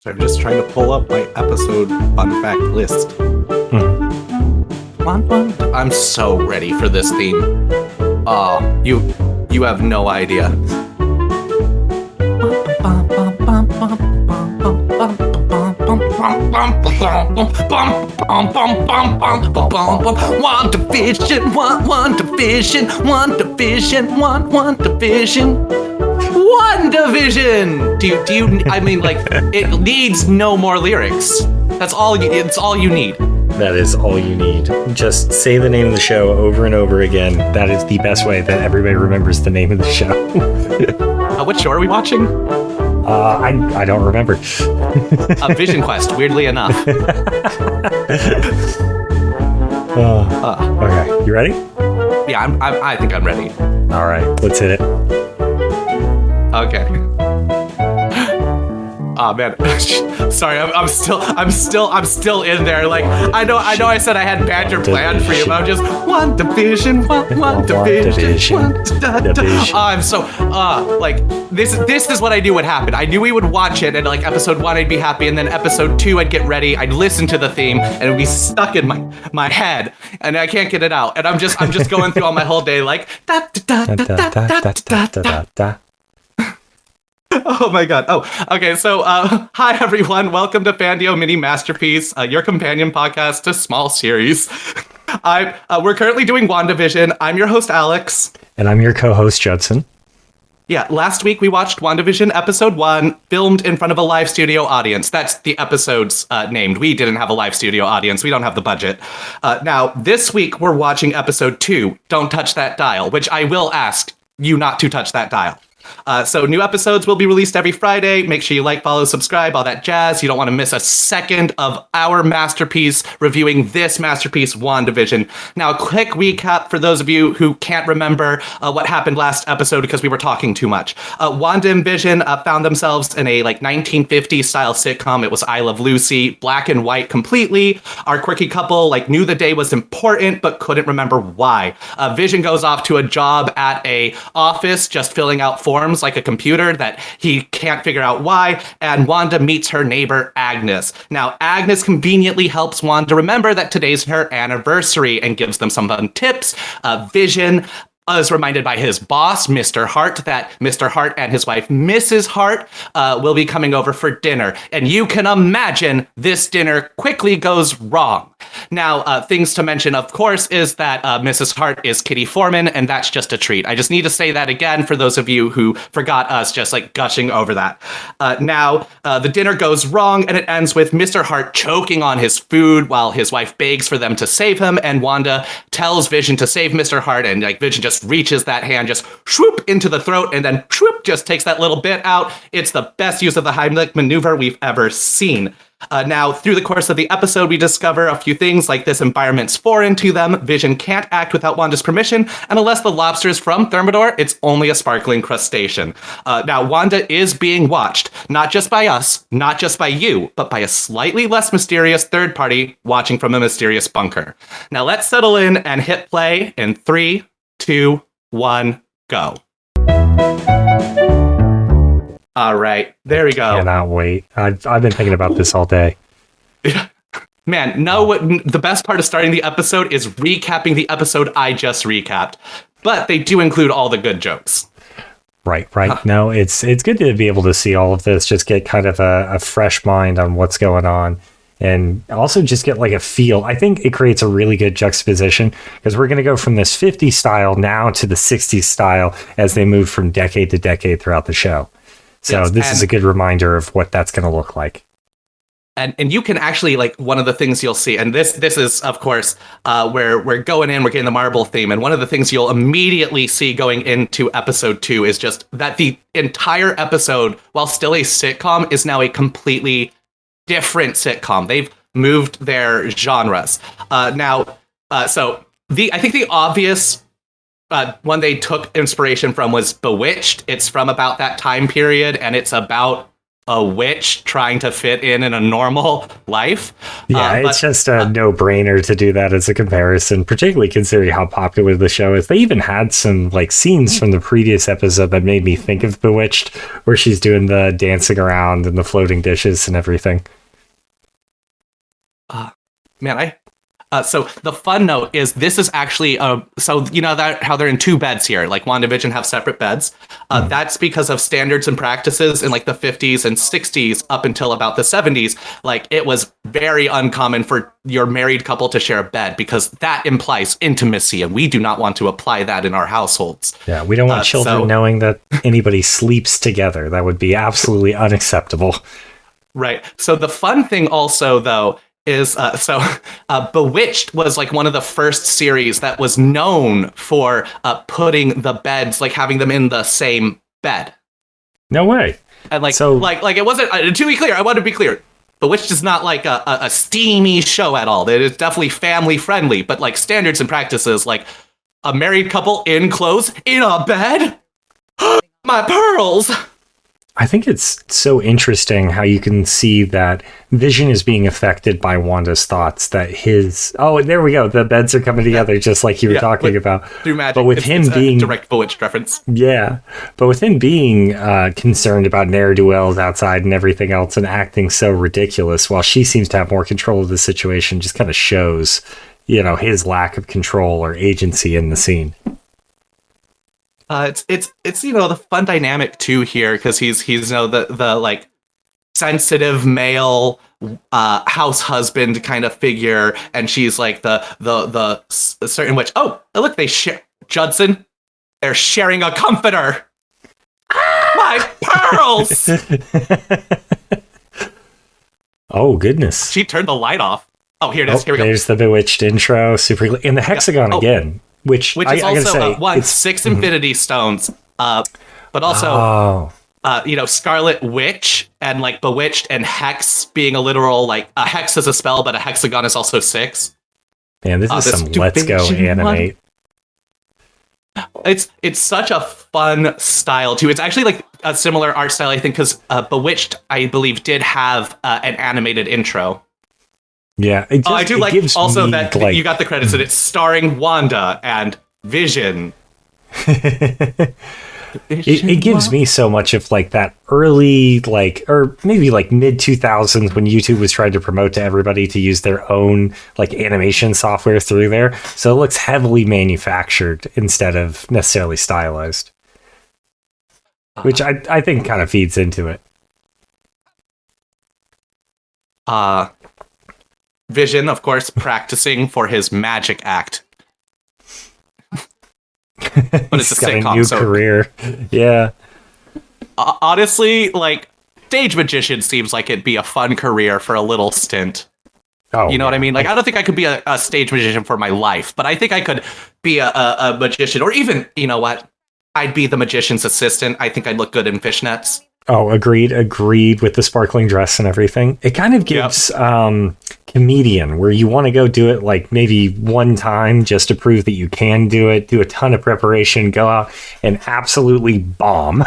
So I'm just trying to pull up my episode fun fact list. I'm so ready for this theme. Oh, you have no idea. Wandavision. Do you? I mean, like, it needs no more lyrics. It's all you need. That is all you need. Just say the name of the show over and over again. That is the best way that everybody remembers the name of the show. What show are we watching? I don't remember. Vision Quest, weirdly enough. Okay, you ready? Yeah, I think I'm ready. All right, let's hit it. Okay. Oh man, sorry. I'm still in there. Like I know. I said I had Badger planned for you, but I'm just Wandavision. I'm so like this is what I knew would happen. I knew we would watch it, and like episode 1, I'd be happy, and then episode 2, I'd get ready. I'd listen to the theme, and it'd be stuck in my head, and I can't get it out. And I'm just going through all my whole day like da da da da da da da da da. Oh my god. Oh, okay. So, hi everyone. Welcome to Fandio Mini Masterpiece, your companion podcast to small series. We're currently doing WandaVision. I'm your host, Alex. And I'm your co-host, Judson. Yeah, last week we watched WandaVision episode 1, filmed in front of a live studio audience. That's the episode's named. We didn't have a live studio audience. We don't have the budget. Now, this week we're watching episode 2, Don't Touch That Dial, which I will ask you not to touch that dial. So new episodes will be released every Friday. Make sure you like, follow, subscribe, all that jazz. You don't want to miss a second of our masterpiece reviewing this masterpiece, WandaVision. Now, a quick recap for those of you who can't remember what happened last episode because we were talking too much. Wanda and Vision found themselves in a 1950s style sitcom. It was I Love Lucy, black and white completely. Our quirky couple knew the day was important but couldn't remember why. Vision goes off to a job at a office just filling out forms like a computer that he can't figure out why, and Wanda meets her neighbor Agnes. Now, Agnes conveniently helps Wanda remember that today's her anniversary and gives them some fun tips. Vision is reminded by his boss, Mr. Hart, that Mr. Hart and his wife, Mrs. Hart, will be coming over for dinner. And you can imagine this dinner quickly goes wrong. Now, things to mention, of course, is that Mrs. Hart is Kitty Foreman, and that's just a treat. I just need to say that again for those of you who forgot us just gushing over that. Now, the dinner goes wrong, and it ends with Mr. Hart choking on his food while his wife begs for them to save him, and Wanda tells Vision to save Mr. Hart, and Vision just reaches that hand, just swoop into the throat, and then swoop just takes that little bit out. It's the best use of the Heimlich maneuver we've ever seen. Now, through the course of the episode, we discover a few things like this environment's foreign to them. Vision can't act without Wanda's permission, and unless the lobster's from Thermidor, it's only a sparkling crustacean. Now, Wanda is being watched, not just by us, not just by you, but by a slightly less mysterious third party watching from a mysterious bunker. Now, let's settle in and hit play in 3, 2, 1, go. All right, there we go. Cannot wait. I've been thinking about this all day. Man, the best part of starting the episode is recapping the episode I just recapped. But they do include all the good jokes. Right. No, it's good to be able to see all of this, just get kind of a fresh mind on what's going on. And also just get a feel. I think it creates a really good juxtaposition because we're going to go from this 50s style now to the 60s style as they move from decade to decade throughout the show. So yes, this is a good reminder of what that's going to look like. And you can actually, one of the things you'll see, and this is, of course, where we're going in, we're getting the Marvel theme, and one of the things you'll immediately see going into episode 2 is just that the entire episode, while still a sitcom, is now a completely different sitcom. They've moved their genres. I think the obvious one they took inspiration from was Bewitched. It's from about that time period, and it's about a witch trying to fit in a normal life. Yeah, it's just a no-brainer to do that as a comparison, particularly considering how popular the show is. They even had some like scenes from the previous episode that made me think of Bewitched, where she's doing the dancing around and the floating dishes and everything. So the fun note is this is actually so you know that how they're in two beds here, like WandaVision have separate beds. That's because of standards and practices in like the 50s and 60s up until about the 70s. Like it was very uncommon for your married couple to share a bed because that implies intimacy, and we do not want to apply that in our households. Yeah, we don't want children knowing that anybody sleeps together. That would be absolutely unacceptable. Right. So the fun thing also, though, is Bewitched was like one of the first series that was known for putting the beds, like having them in the same bed. No way. And like it wasn't, to be clear, I want to be clear, Bewitched is not like a steamy show at all. It is definitely family friendly, but like standards and practices, like a married couple in clothes in a bed. My pearls. I think it's so interesting how you can see that Vision is being affected by Wanda's thoughts, that there we go. The beds are coming together just like you were talking about. Through magic. But with him being direct Bewitched reference. Yeah. But with him being concerned about ne'er-do-wells outside and everything else and acting so ridiculous while she seems to have more control of the situation, just kind of shows, his lack of control or agency in the scene. It's the fun dynamic too here, because he's the like sensitive male house husband kind of figure, and she's like the certain witch. Oh, look, Judson, they're sharing a comforter. My pearls. Oh goodness! She turned the light off. Oh, here it is. Here we go. There's the Bewitched intro, super in the hexagon again. Which is I also gotta say, 6 Infinity Stones, but also Scarlet Witch and like Bewitched and Hex being a literal, like a hex is a spell, but a hexagon is also 6. Man, this is some let's go animate. It's such a fun style too. It's actually like a similar art style, I think, because Bewitched, I believe, did have an animated intro. Yeah, I do like also that you got the credits, and it's starring Wanda and Vision. It gives me so much of like that early, like, or maybe like mid 2000s when YouTube was trying to promote to everybody to use their own like animation software through there. So it looks heavily manufactured instead of necessarily stylized, which I think kind of feeds into it. Vision, of course, practicing for his magic act. But it's a sitcom, got a new career. Yeah. Honestly, like, stage magician seems like it'd be a fun career for a little stint. Oh, you know what I mean? Like, I don't think I could be a stage magician for my life, but I think I could be a magician, or even, you know what? I'd be the magician's assistant. I think I'd look good in fishnets. Oh, agreed with the sparkling dress and everything. It kind of gives comedian, where you want to go do it like maybe one time just to prove that you can do it, do a ton of preparation, go out and absolutely bomb.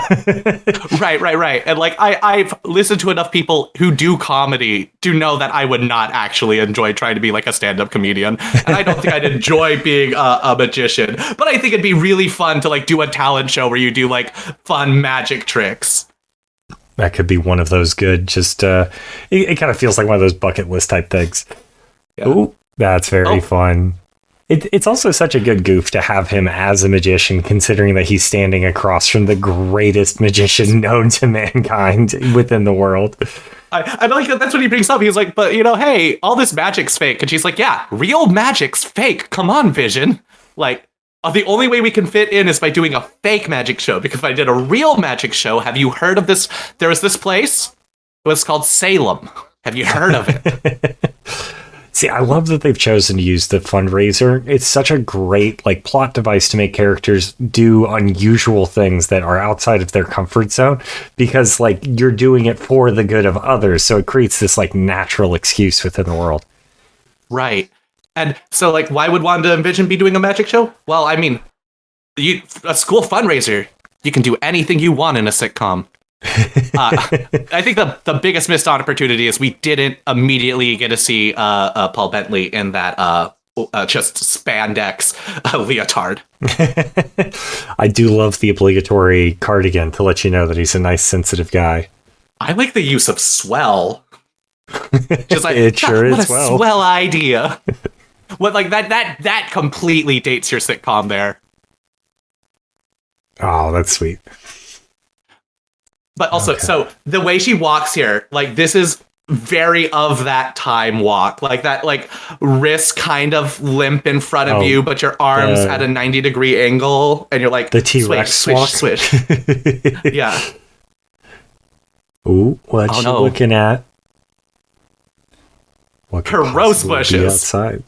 Right. And like I've listened to enough people who do comedy to know that I would not actually enjoy trying to be like a stand-up comedian. And I don't think I'd enjoy being a magician. But I think it'd be really fun to like do a talent show where you do like fun magic tricks. That could be one of those good, just, it kind of feels like one of those bucket list type things. Yeah. Ooh, that's very fun. It's also such a good goof to have him as a magician, considering that he's standing across from the greatest magician known to mankind within the world. I like that. That's what he brings up. He's like, but, hey, all this magic's fake. And she's like, yeah, real magic's fake. Come on, Vision. Like, the only way we can fit in is by doing a fake magic show, because if I did a real magic show, have you heard of this? There was this place. It was called Salem. Have you heard of it? See, I love that they've chosen to use the fundraiser. It's such a great like plot device to make characters do unusual things that are outside of their comfort zone, because like you're doing it for the good of others. So it creates this like natural excuse within the world. Right. And so, like, why would Wanda and Vision be doing a magic show? Well, I mean, a school fundraiser, you can do anything you want in a sitcom. I think the biggest missed opportunity is we didn't immediately get to see Paul Bentley in that just spandex leotard. I do love the obligatory cardigan to let you know that he's a nice, sensitive guy. I like the use of swell. Just like It sure what is a swell. swell idea. What like that completely dates your sitcom there. Oh, that's sweet. But also, Okay. so the way she walks here, like this is very of that time walk, like that, like wrist kind of limp in front of you, but your arms at a 90-degree angle, and you're like the T-Rex swish, walk. swish, swish. Yeah. Ooh, what you looking at? What could Her rose possibly be bushes. outside?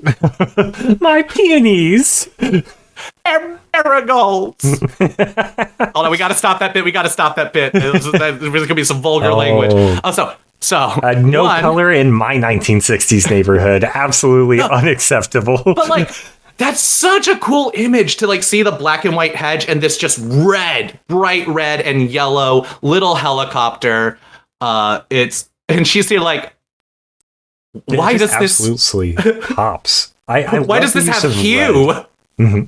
My peonies. Marigolds. Oh no, we gotta stop that bit. There's gonna be some vulgar language. Oh, so no color in my 1960s neighborhood. Absolutely unacceptable. But like, that's such a cool image to like see the black and white hedge and this just red, bright red and yellow little helicopter. And she's here like, why does this absolutely pops? I why does this have hue? Mm-hmm.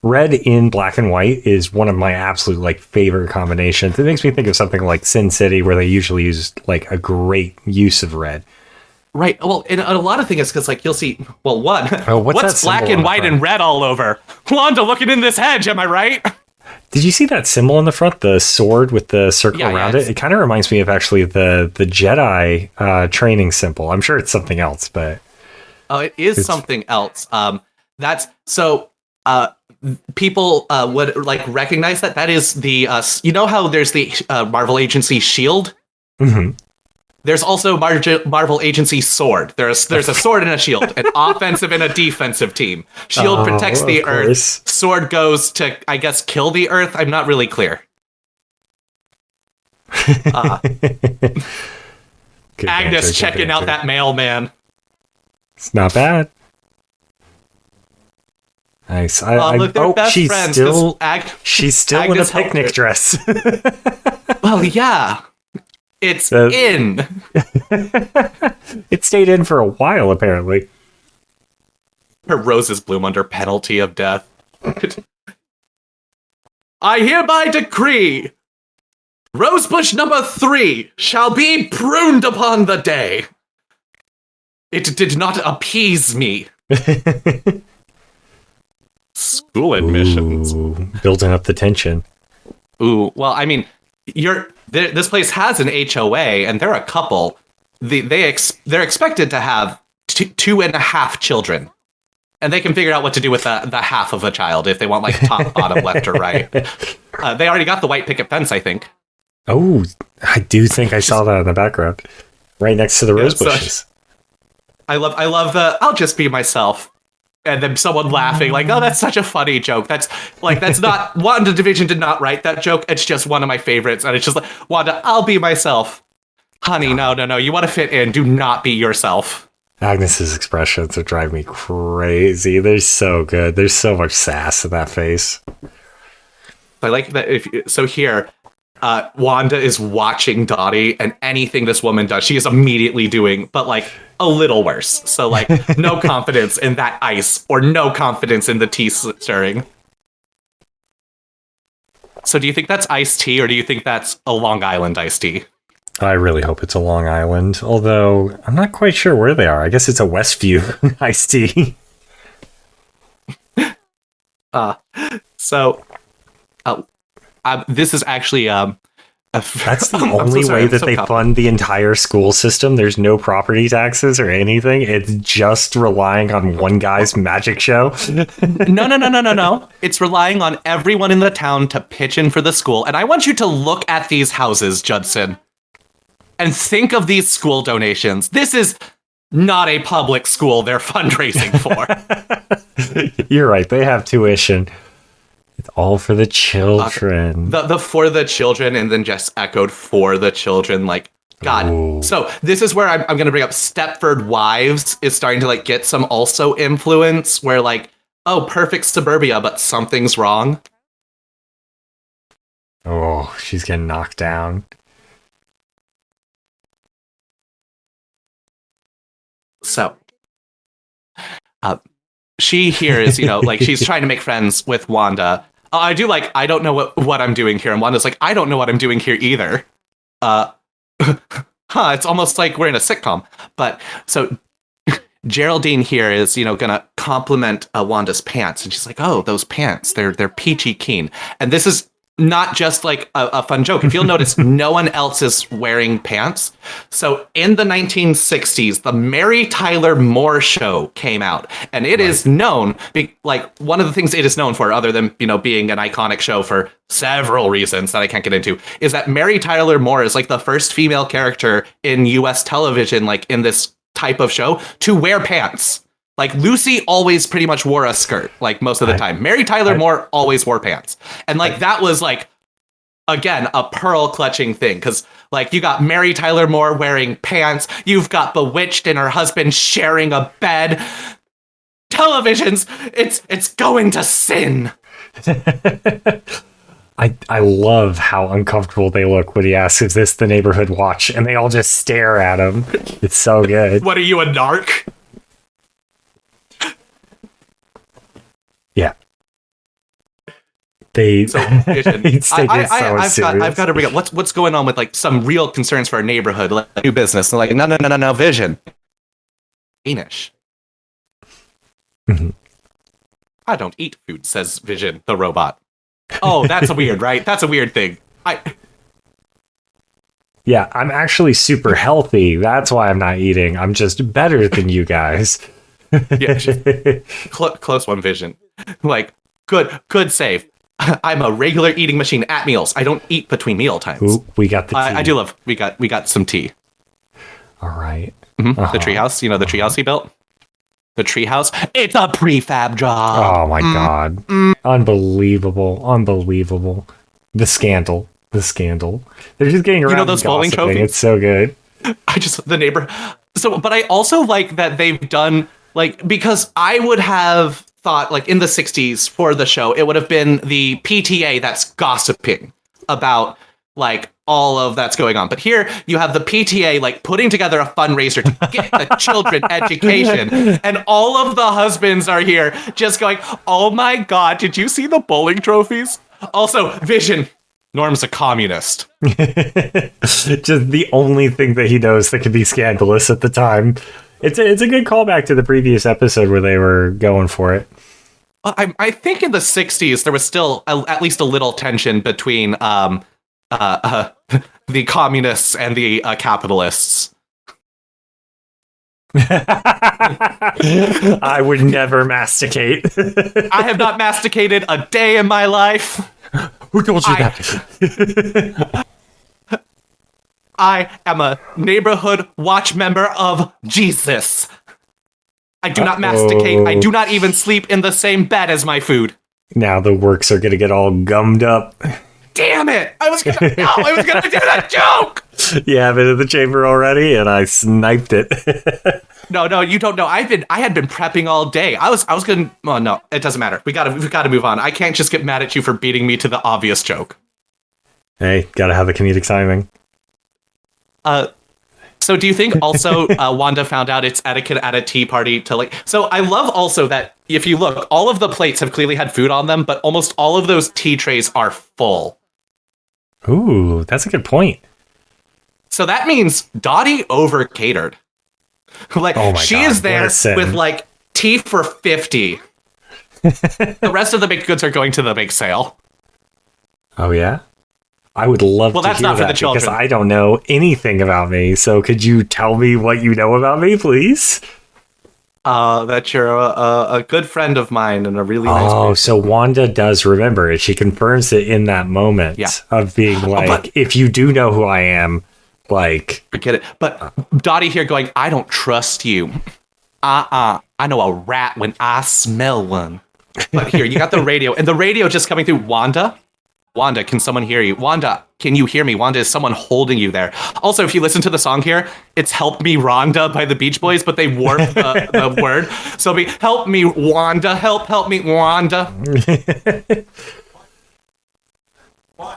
Red in black and white is one of my absolute like favorite combinations. It makes me think of something like Sin City, where they usually use like a great use of red. Right. Well, and a lot of things because like you'll see. Well, one, what's black and white and red all over? Wanda, looking in this hedge. Am I right? Did you see that symbol in the front, the sword with the circle around it? It kind of reminds me of actually the Jedi training symbol. I'm sure it's something else, but it is something else. That's so. People would like recognize that is the you know how there's the Marvel Agency shield. Mm-hmm. There's also Marvel Agency sword. There's a sword and a shield, an offensive and a defensive team. Shield protects the Earth. Sword goes to, I guess, kill the Earth. I'm not really clear. Agnes checking out that mailman. It's not bad. Nice. Look, they're best friends. She's still Agnes in a picnic dress. Well, yeah. It's in. It stayed in for a while, apparently. Her roses bloom under penalty of death. I hereby decree Rosebush number 3 shall be pruned upon the day. It did not appease me. School admissions. Ooh, building up the tension. Ooh, well, I mean, this place has an HOA, and they're a couple. They're expected to have 2.5 children, and they can figure out what to do with the half of a child if they want like top, bottom, left, or right. They already got the white picket fence, I think. Oh, I do think I saw that in the background, right next to the rose bushes. I love the "I'll just be myself." And then someone laughing, like, "Oh, that's such a funny joke." That's not WandaVision did not write that joke. It's just one of my favorites, and it's just like, Wanda, I'll be myself, honey. No. You want to fit in? Do not be yourself. Agnes's expressions are driving me crazy. They're so good. There's so much sass in that face. I like that. So here, Wanda is watching Dottie, and anything this woman does, she is immediately doing, but like a little worse. So like, no confidence in that ice, or no confidence in the tea stirring. So do you think that's iced tea, or do you think that's a Long Island iced tea? I really hope it's a Long Island, although I'm not quite sure where they are. I guess it's a Westview iced tea. This is actually that's the only way that they fund the entire school system. There's no property taxes or anything. It's just relying on one guy's magic show. No. It's relying on everyone in the town to pitch in for the school. And I want you to look at these houses, Judson, and think of these school donations. This is not a public school they're fundraising for. You're right. They have tuition. It's all for the children. The for the children, and then just echoed for the children. Like, God. Ooh. So this is where I'm going to bring up Stepford Wives is starting to like get some also influence where like, oh, perfect suburbia, but something's wrong. Oh, she's getting knocked down. So, she here is, like she's trying to make friends with Wanda. I do like, I don't know what I'm doing here. And Wanda's like, I don't know what I'm doing here either. It's almost like we're in a sitcom. But so Geraldine here is, gonna compliment Wanda's pants. And she's like, oh, those pants, they're peachy keen. And this is not just like a fun joke. If you'll notice, no one else is wearing pants. So in the 1960s, the Mary Tyler Moore Show came out, and it is known, like one of the things it is known for, other than being an iconic show for several reasons that I can't get into, is that Mary Tyler Moore is like the first female character in U.S. television, like in this type of show, to wear pants. Like, Lucy always pretty much wore a skirt, like, most of the time. Mary Tyler Moore always wore pants. And, like, that was, like, again, a pearl-clutching thing. Because, like, you got Mary Tyler Moore wearing pants. You've got Bewitched and her husband sharing a bed. Televisions, it's going to sin. I love how uncomfortable they look when he asks, is this the neighborhood watch? And they all just stare at him. It's so good. What are you, a narc? Yeah. I've got to bring up what's going on with like some real concerns for our neighborhood, like new business. And like, no, Vision. Danish. Mm-hmm. I don't eat food, says Vision, the robot. Oh, that's weird, right? That's a weird thing. Yeah, I'm actually super healthy. That's why I'm not eating. I'm just better than you guys. Yeah, close one, Vision. Like, good save. I'm a regular eating machine at meals. I don't eat between meal times. Ooh, we got the tea. I do love. We got some tea. All right. Mm-hmm. The treehouse. The treehouse he built. The treehouse. It's a prefab job. Oh my god! Unbelievable. The scandal. They're just getting around. Those bowling trophies. It's so good. The neighbor. So, but I also like that they've done, like, because I would have thought, like, in the 60s for the show, it would have been the PTA that's gossiping about, like, all of that's going on. But here you have the PTA, like, putting together a fundraiser to get the children education. And all of the husbands are here just going, oh my God, did you see the bowling trophies? Also, Vision, Norm's a communist. Just the only thing that he knows that could be scandalous at the time. It's a good callback to the previous episode where they were going for it. I think in the 60s there was still at least a little tension between the communists and the capitalists. I would never masticate. I have not masticated a day in my life. Who told you that? I am a neighborhood watch member of Jesus. I do not masticate. I do not even sleep in the same bed as my food. Now the works are going to get all gummed up. Damn it! I was gonna do that joke! You have it in the chamber already, and I sniped it. No, you don't know. I had been prepping all day. I was gonna. Oh no, it doesn't matter. We gotta move on. I can't just get mad at you for beating me to the obvious joke. Hey, gotta have the comedic timing. So do you think also Wanda found out it's etiquette at a tea party to like... So I love also that if you look, all of the plates have clearly had food on them, but almost all of those tea trays are full. Ooh, that's a good point. So that means Dottie over-catered. Like, oh my she God, is there with like tea for 50. The rest of the baked goods are going to the bake sale. Oh yeah? I would love to that's hear not for that the children. because I don't know anything about me. So could you tell me what you know about me, please? That you're a good friend of mine and a really nice person. Oh, so Wanda does remember it. She confirms it in that moment of being like, if you do know who I am, like... Forget it. But Dottie here going, I don't trust you. I know a rat when I smell one. But here, you got the radio. And the radio just coming through. Wanda, can someone hear you? Wanda, can you hear me? Wanda, is someone holding you there? Also, if you listen to the song here, it's Help Me Rhonda by the Beach Boys, but they warped the word. So it'll be Help Me Wanda, help me Wanda.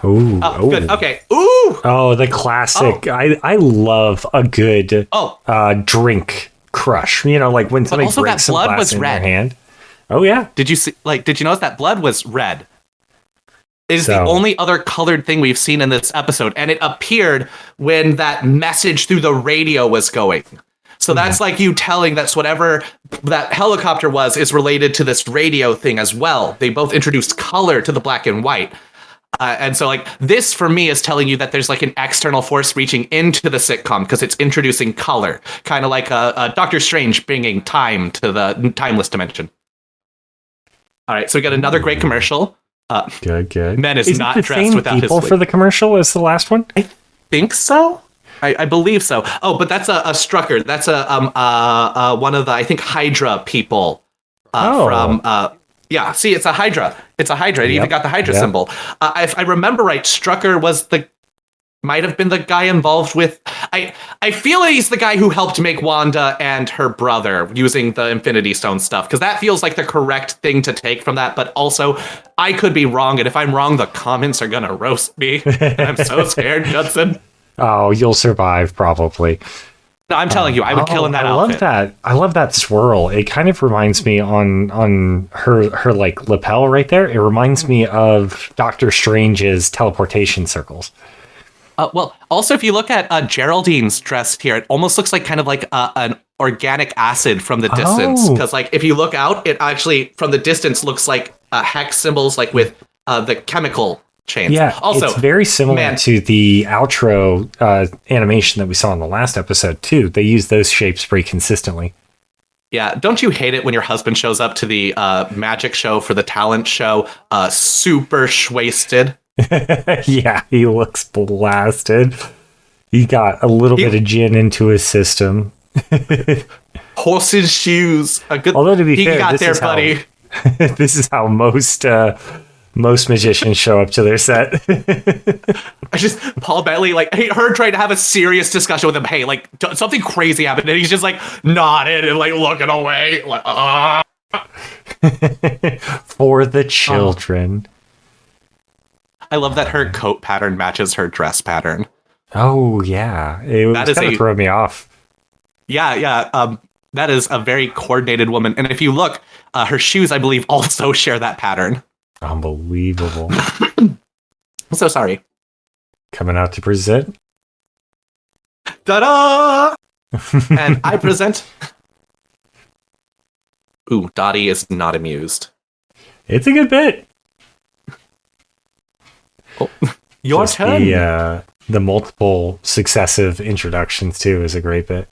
Ooh, good. Okay. Ooh. Oh, the classic. I love a good drink crush. You know, like when somebody also breaks that some blood glass was in red. their hand. Oh yeah. Did you notice that blood was red? It is the So- only other colored thing we've seen in this episode, and it appeared when that message through the radio was going. So that's like you telling that's whatever that helicopter was is related to this radio thing as well. They both introduced color to the black and white. And so like this for me is telling you that there's like an external force reaching into the sitcom because it's introducing color, kind of like a Doctor Strange bringing time to the timeless dimension. All right, so we got another great commercial. Good. Men is not it the dressed same without his people wig. for the commercial as the last one? I think so. I believe so. Oh, but that's a Strucker. That's a one of the I think Hydra people from. Yeah, see, it's a Hydra. It's a Hydra. It even got the Hydra symbol. If I remember right, Strucker was might have been the guy involved with. I feel he's the guy who helped make Wanda and her brother using the Infinity Stone stuff, because that feels like the correct thing to take from that. But also, I could be wrong, and if I'm wrong, the comments are gonna roast me. I'm so scared, Judson. Oh, you'll survive probably. No, I'm telling you, I would kill in that outfit. I love that swirl. It kind of reminds me on her like lapel right there. It reminds me of Doctor Strange's teleportation circles. Well, also, if you look at Geraldine's dress here, it almost looks like kind of like an organic acid from the distance. Because like if you look out, it actually from the distance looks like hex symbols, like with the chemical chains. Yeah, also, it's very similar to the outro animation that we saw in the last episode too. They use those shapes pretty consistently. Yeah, don't you hate it when your husband shows up to the magic show for the talent show, super shwasted? Yeah, he looks blasted. He got a little bit of gin into his system. Horse's shoes. Although to be fair, got there, buddy. This is how most magicians show up to their set. I just Paul Bettany, like her trying to have a serious discussion with him. Hey, like something crazy happened, and he's just like nodding and like looking away, like for the children. I love that her coat pattern matches her dress pattern. Oh yeah, it was kind of throwing me off. Yeah. That is a very coordinated woman, and if you look, her shoes, I believe, also share that pattern. Unbelievable. I'm so sorry. Coming out to present. Ta-da! And I present. Ooh, Dottie is not amused. It's a good bit. Oh, your turn. The multiple successive introductions too is a great bit.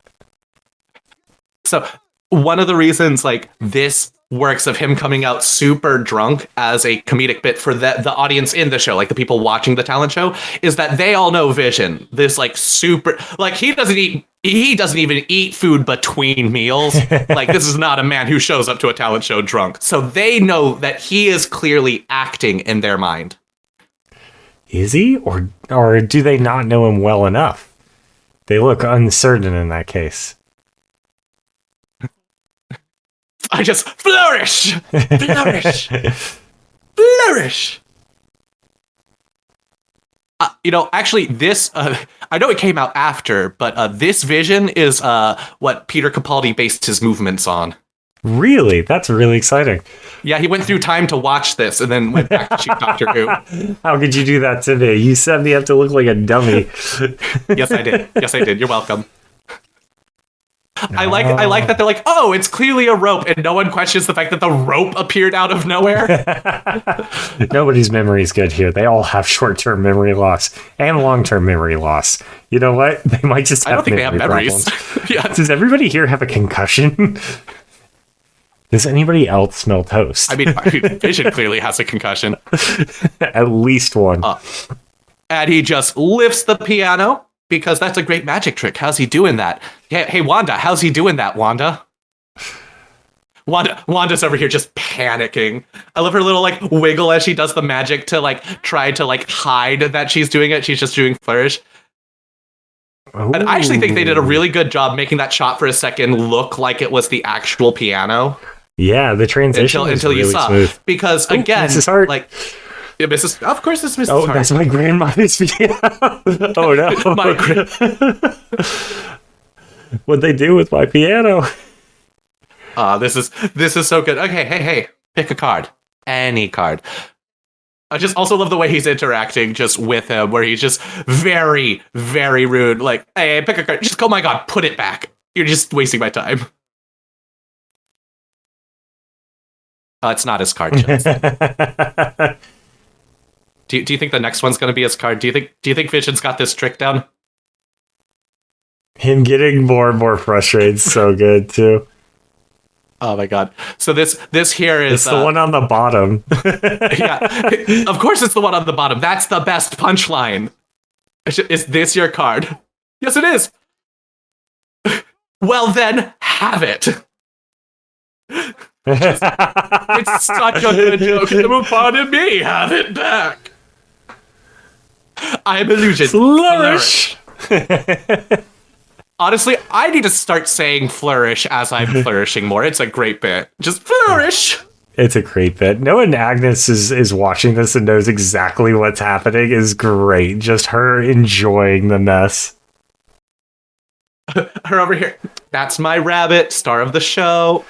So one of the reasons like this works of him coming out super drunk as a comedic bit for the audience in the show, like the people watching the talent show, is that they all know Vision. This like super, like he doesn't even eat food between meals. Like this is not a man who shows up to a talent show drunk. So they know that he is clearly acting in their mind. Is he? Or do they not know him well enough? They look uncertain in that case. I just flourish! Flourish! Flourish! Actually, this, I know it came out after, but this Vision is what Peter Capaldi based his movements on. Really? That's really exciting. Yeah, he went through time to watch this and then went back to shoot Doctor Who. How could you do that to me? You set me up to look like a dummy. Yes, I did. You're welcome. I like that they're like, oh, it's clearly a rope, and no one questions the fact that the rope appeared out of nowhere. Nobody's memory is good here. They all have short-term memory loss and long-term memory loss. You know what? They might just have I don't think they have memories. Yeah. Does everybody here have a concussion? Does anybody else smell toast? I mean, Vision clearly has a concussion. At least one. And he just lifts the piano. Because that's a great magic trick. How's he doing that? Hey, Wanda, how's he doing that, Wanda? Wanda's over here just panicking. I love her little like wiggle as she does the magic to like try to like hide that she's doing it. She's just doing flourish. Ooh. And I actually think they did a really good job making that shot for a second look like it was the actual piano. Yeah, the transition until really you saw smooth. Because again, Mrs. Hart. Like. Yeah, of course it's Mrs. Hart. Oh, that's my grandmother's piano. Oh, no. What'd they do with my piano? This is so good. Okay, hey, pick a card. Any card. I just also love the way he's interacting just with him, where he's just very, very rude. Like, hey, pick a card. Just, oh my god, put it back. You're just wasting my time. It's not his card, Judson. Do you think the next one's going to be his card? Do you think Vision's got this trick down? Him getting more and more frustrated, so good too. Oh my god! So this here is it's the one on the bottom. Yeah, of course it's the one on the bottom. That's the best punchline. Is this your card? Yes, it is. Well then, have it. It's such a good joke. Pardon me, have it back. I'm illusion. Flourish. Honestly, I need to start saying flourish as I'm flourishing more. It's a great bit. Just flourish. It's a great bit. Knowing Agnes is watching this and knows exactly what's happening is great. Just her enjoying the mess. Her over here. That's my rabbit, star of the show.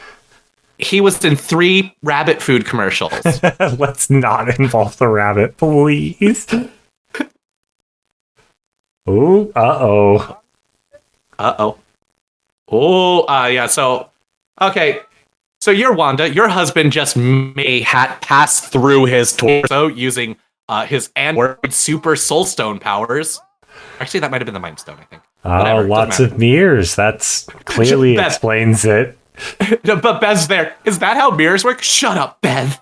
He was in 3 rabbit food commercials. Let's not involve the rabbit, please. Ooh, uh-oh. Uh-oh. Oh, yeah, so... Okay, so you're Wanda. Your husband just may pass through his torso using his android super soulstone powers. Actually, that might have been the Mind Stone, I think. Oh, lots of mirrors. That's clearly explains it. But Bev's there. Is that how mirrors work? Shut up, Bev.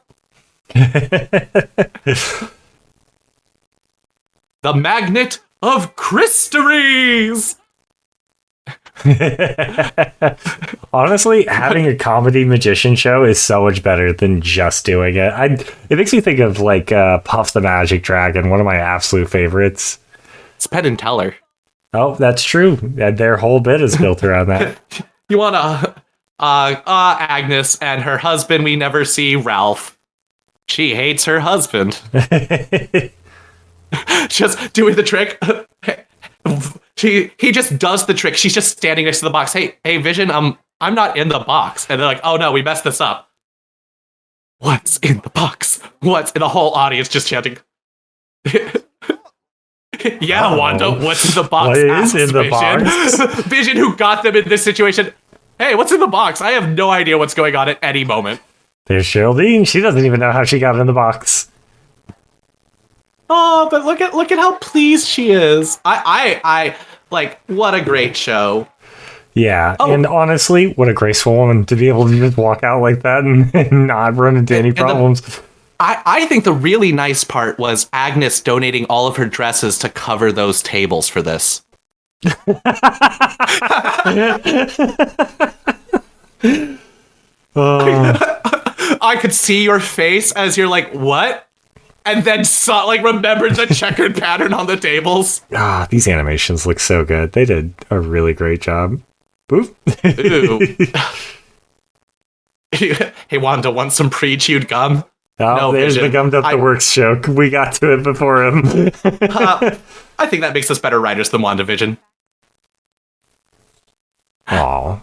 The magnet of Christeries. Honestly, having a comedy magician show is so much better than just doing it. It makes me think of like Puff the Magic Dragon, one of my absolute favorites. It's Penn and Teller. Oh, that's true. Their whole bit is built around that. You want Agnes and her husband we never see, Ralph. She hates her husband. Just doing the trick. He just does the trick. She's just standing next to the box. Hey, Vision, I'm not in the box. And they're like, oh no, we messed this up. What's in the box? What's in the whole audience just chanting? Yeah, uh-oh. Wanda, what's in the box? What is in the box? Vision, who got them in this situation. Hey, what's in the box? I have no idea what's going on at any moment. There's Geraldine. She doesn't even know how she got in the box. Oh, but look at how pleased she is. I like, what a great show. Yeah, and honestly, what a graceful woman to be able to just walk out like that and not run into any problems. I think the really nice part was Agnes donating all of her dresses to cover those tables for this. I could see your face as you're like, what? And then remembered the checkered pattern on the tables. Ah, these animations look so good. They did a really great job. Ooh. Hey, Wanda, want some pre-chewed gum? Oh, no, there's Vision. The gummed up the works joke. We got to it before him. I think that makes us better writers than Wandavision. Aw.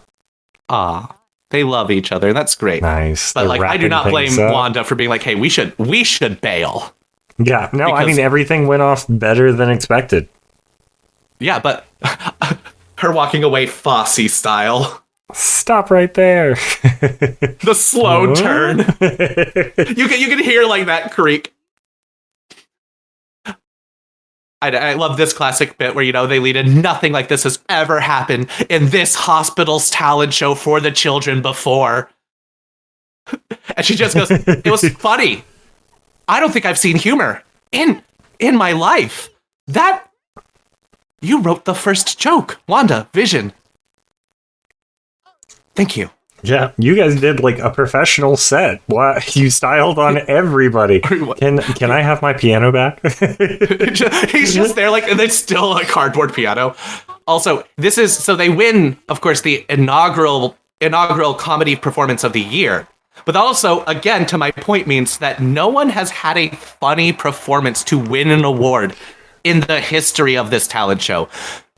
They love each other. That's great. Nice. But I do not blame Wanda for being like, hey, we should bail. Yeah. No, I mean, everything went off better than expected. Yeah, but her walking away Fosse style. Stop right there. The slow turn. You can hear that creak. I love this classic bit where, they lead in nothing like this has ever happened in this hospital's talent show for the children before. And she just goes, it was funny. I don't think I've seen humor in my life. That you wrote the first joke, Wandavision. Thank you. Yeah, you guys did a professional set. What you styled on everybody. Can I have my piano back? He's just there and it's still a cardboard piano. Also, so they win, of course, the inaugural comedy performance of the year. But also, again, to my point, means that no one has had a funny performance to win an award in the history of this talent show.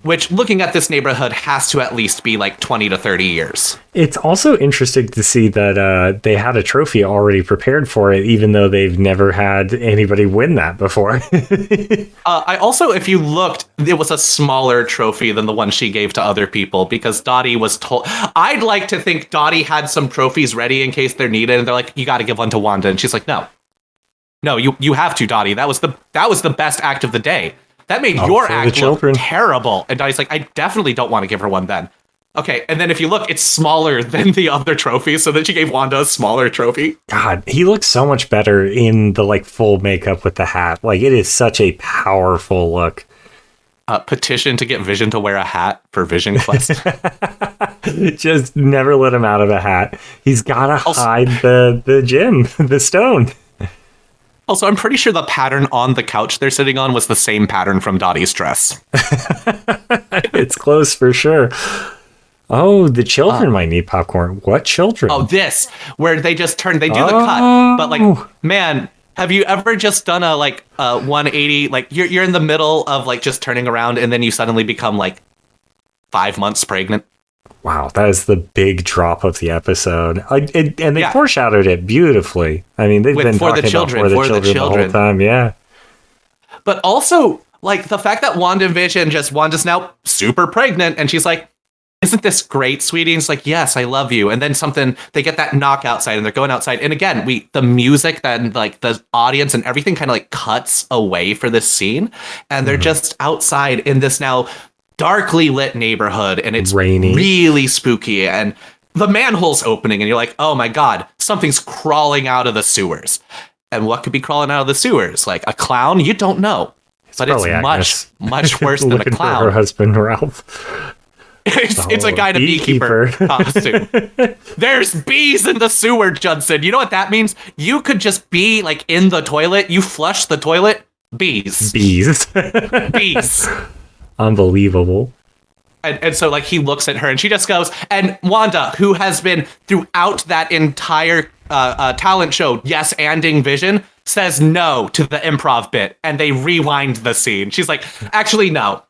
which looking at this neighborhood has to at least be like 20 to 30 years. It's also interesting to see that they had a trophy already prepared for it, even though they've never had anybody win that before. I also, if you looked, it was a smaller trophy than the one she gave to other people because Dottie was told. I'd like to think Dottie had some trophies ready in case they're needed, and they're like, "You got to give one to Wanda," and she's like, "No, you have to, Dottie. That was the best act of the day. That made your act look terrible." And Dottie's like, "I definitely don't want to give her one then." Okay, and then if you look, it's smaller than the other trophy, so then she gave Wanda a smaller trophy. God, he looks so much better in the like full makeup with the hat. Like, it is such a powerful look. Petition to get Vision to wear a hat for Vision Quest. Just never let him out of a hat. He's gotta hide the gem, the stone. Also, I'm pretty sure the pattern on the couch they're sitting on was the same pattern from Dottie's dress. It's close for sure. Oh, the children might need popcorn. What children? Oh, this, where they do the cut. But like, man, have you ever just done a 180? Like you're in the middle of like just turning around and then you suddenly become like 5 months pregnant. Wow, that is the big drop of the episode. And they foreshadowed it beautifully. I mean, they've been talking about for the children the whole time, yeah. But also, like, the fact that Wanda's now super pregnant, and she's like, "Isn't this great, sweetie?" And it's like, "Yes, I love you." And then they get that knock outside, and they're going outside. And again, the music that, like, the audience and everything kind of, like, cuts away for this scene. And they're just outside in this now darkly lit neighborhood, and it's rainy, really spooky, and the manhole's opening, and you're like, "Oh my god, something's crawling out of the sewers." And what could be crawling out of the sewers? Like a clown? You don't know. But it's much worse than a clown. For her husband, Ralph. It's a guy in a beekeeper costume. There's bees in the sewer, Judson. You know what that means? You could just be like in the toilet. You flush the toilet. Bees. Bees. Unbelievable. And so, like, he looks at her, and she just goes, and Wanda, who has been throughout that entire talent show, yes-anding Vision, says no to the improv bit, and they rewind the scene. She's like, "Actually, no."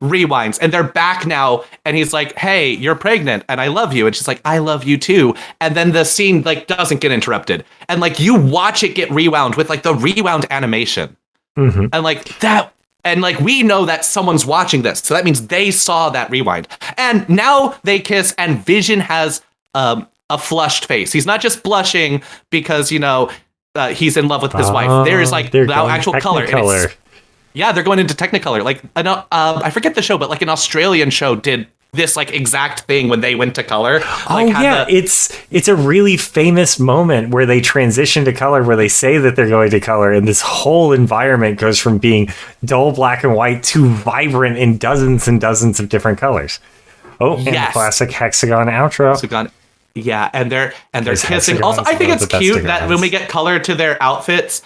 Rewinds, and they're back now, and he's like, "Hey, you're pregnant, and I love you." And she's like, "I love you too." And then the scene, like, doesn't get interrupted. And, like, you watch it get rewound with, like, the rewound animation. Mm-hmm. And, like, that... And, like, we know that someone's watching this, so that means they saw that rewind. And now they kiss, and Vision has a flushed face. He's not just blushing because, he's in love with his wife. There's, like, now actual color. Yeah, they're going into Technicolor. Like, I forget the show, but, like, an Australian show did this, like, exact thing when they went to color. It's a really famous moment where they transition to color, where they say that they're going to color, and this whole environment goes from being dull black and white to vibrant in dozens and dozens of different colors. Oh, and the classic hexagon outro. Hexagon. Yeah, and they're kissing. Also, I think it's cute that when we get color to their outfits,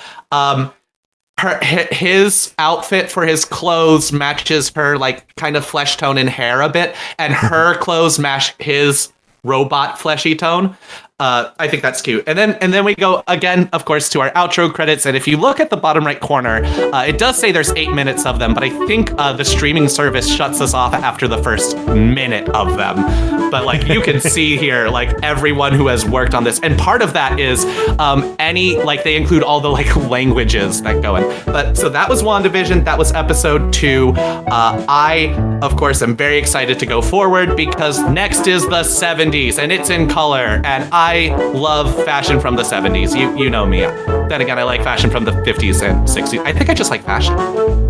his outfit for his clothes matches her, like, kind of flesh tone and hair a bit, and her clothes match his robot fleshy tone. I think that's cute. And then we go again, of course, to our outro credits. And if you look at the bottom right corner, it does say there's 8 minutes of them, but I think the streaming service shuts us off after the first minute of them. But, like, you can see here, like, everyone who has worked on this. And part of that is they include all the, like, languages that go in. But so that was WandaVision. That was episode 2. I, of course, am very excited to go forward because next is the 70s and it's in color. And I love fashion from the 70s. You know me. Then again, I like fashion from the 50s and 60s. I think I just like fashion.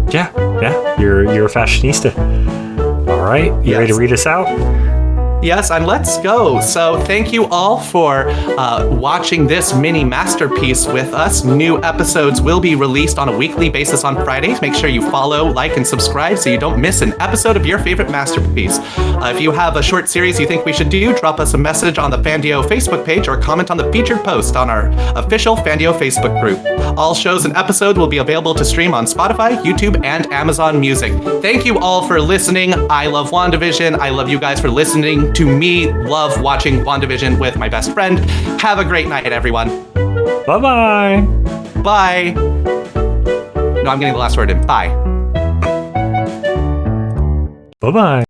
Yeah. You're a fashionista. All right. You ready to read us out? Yes, and let's go. So thank you all for watching this mini masterpiece with us. New episodes will be released on a weekly basis on Fridays. Make sure you follow, like, and subscribe so you don't miss an episode of your favorite masterpiece. If you have a short series you think we should do, drop us a message on the Fandio Facebook page or comment on the featured post on our official Fandio Facebook group. All shows and episodes will be available to stream on Spotify, YouTube, and Amazon Music. Thank you all for listening. I love WandaVision. I love you guys for listening to me love watching WandaVision with my best friend. Have a great night, everyone. Bye-bye. Bye. No, I'm getting the last word in. Bye. Bye-bye.